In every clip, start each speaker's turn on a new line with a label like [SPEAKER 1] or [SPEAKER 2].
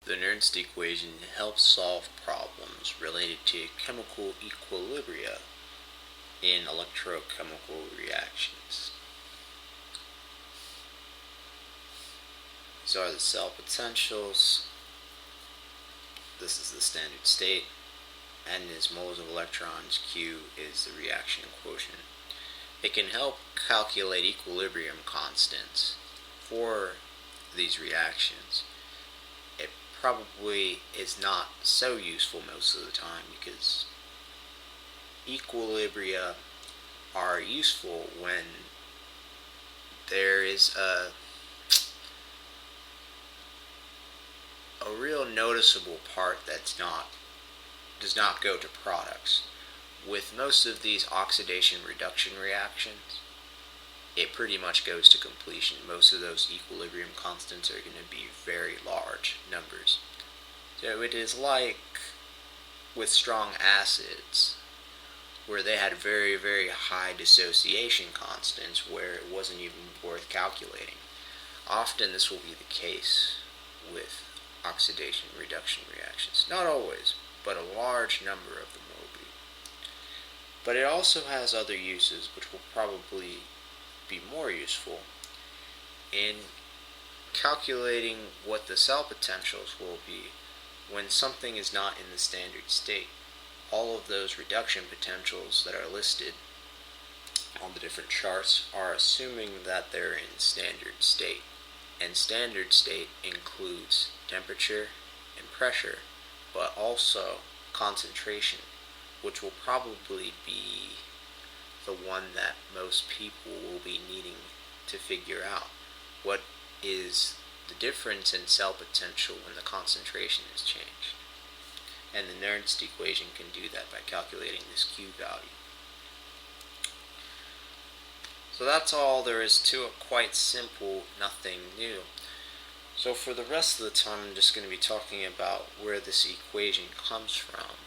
[SPEAKER 1] The Nernst equation helps solve problems related to chemical equilibria in electrochemical reactions. These are the cell potentials. This is the standard state. N is moles of electrons. Q is the reaction quotient. It can help calculate equilibrium constants for these reactions. It probably is not so useful most of the time because equilibria are useful when there is a real noticeable part that does not go to products. With most of these oxidation reduction reactions, it pretty much goes to completion. Most of those equilibrium constants are going to be very large numbers. So it is like with strong acids, where they had very, very high dissociation constants where it wasn't even worth calculating. Often this will be the case with oxidation reduction reactions. Not always, but a large number of them will be. But it also has other uses which will probably be more useful in calculating what the cell potentials will be when something is not in the standard state. All of those reduction potentials that are listed on the different charts are assuming that they're in standard state. And standard state includes temperature and pressure, but also concentration, which will probably be the one that most people will be needing to figure out. What is the difference in cell potential when the concentration is changed? And the Nernst equation can do that by calculating this Q value. So that's all there is to it. Quite simple, nothing new. So for the rest of the time, I'm just going to be talking about where this equation comes from,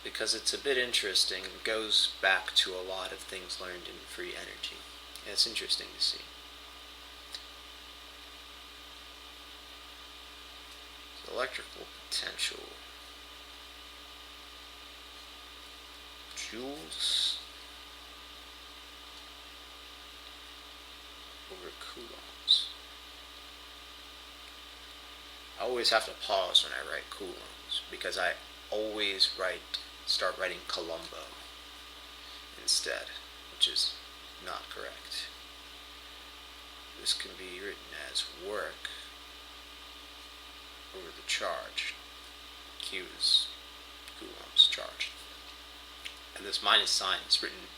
[SPEAKER 1] because it's a bit interesting. It goes back to a lot of things learned in free energy, and it's interesting to see. So electrical potential, joules over coulombs. I always have to pause when I write coulombs because I always start writing Colombo instead, which is not correct. This can be written as work over the charge. Q is coulombs charge. And this minus sign is written,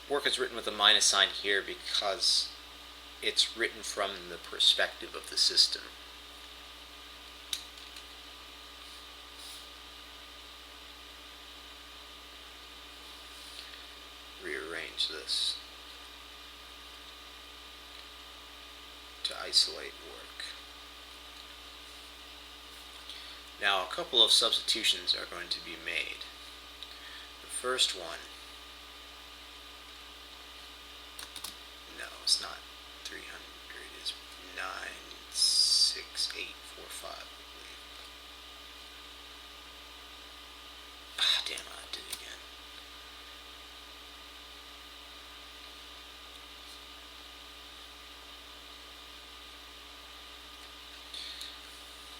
[SPEAKER 1] work is written with a minus sign here because it's written from the perspective of the system. Rearrange this to isolate work. Now a couple of substitutions are going to be made. The first one, no, it's not 300, it's 96845, I believe. Ah, damn, I did it again.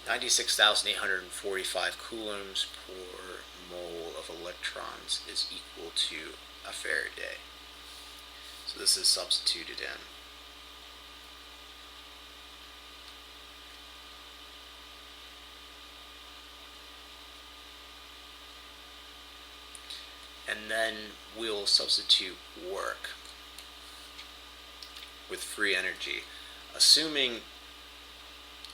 [SPEAKER 1] (96,845) coulombs per mole of electrons is equal to a Faraday. So this is substituted in. And then we'll substitute work with free energy,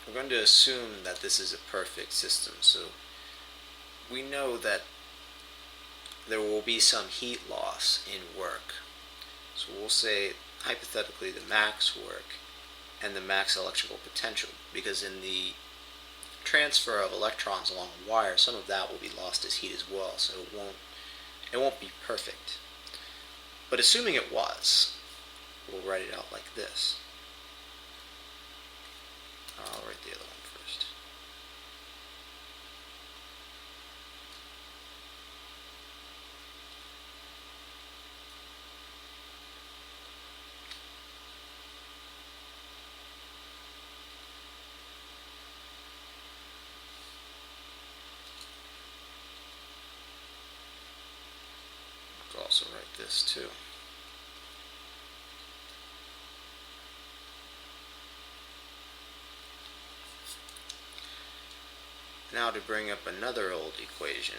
[SPEAKER 1] we're going to assume that this is a perfect system. So we know that there will be some heat loss in work. So we'll say, hypothetically, the max work and the max electrical potential, because in the transfer of electrons along a wire, some of that will be lost as heat as well, so it won't be perfect. But assuming it was, we'll write it out like this. I'll write the other one first. this too. Now to bring up another old equation.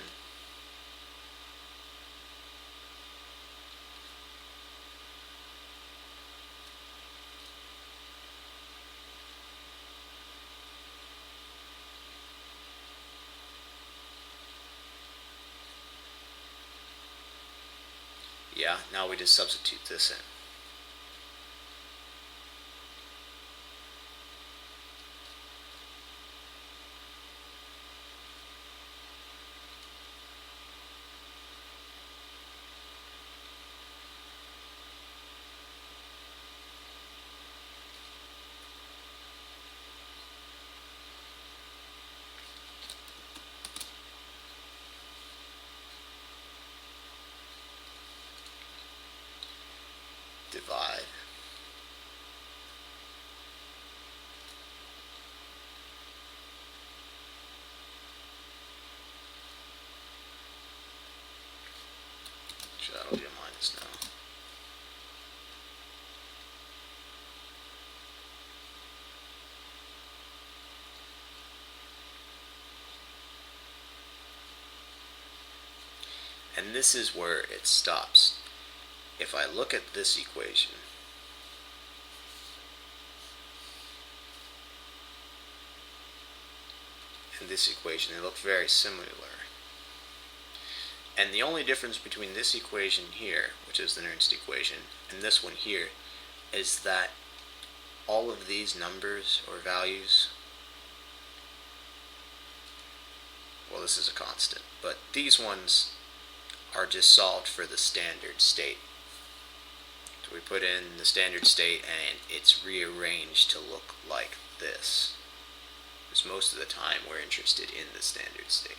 [SPEAKER 1] Yeah, now we just substitute this in. Divide. So that'll be a minus now. And this is where it stops. If I look at this equation, and this equation, they look very similar. And the only difference between this equation here, which is the Nernst equation, and this one here, is that all of these numbers or values, well, this is a constant, but these ones are just solved for the standard state. So we put in the standard state and it's rearranged to look like this. Because most of the time we're interested in the standard state.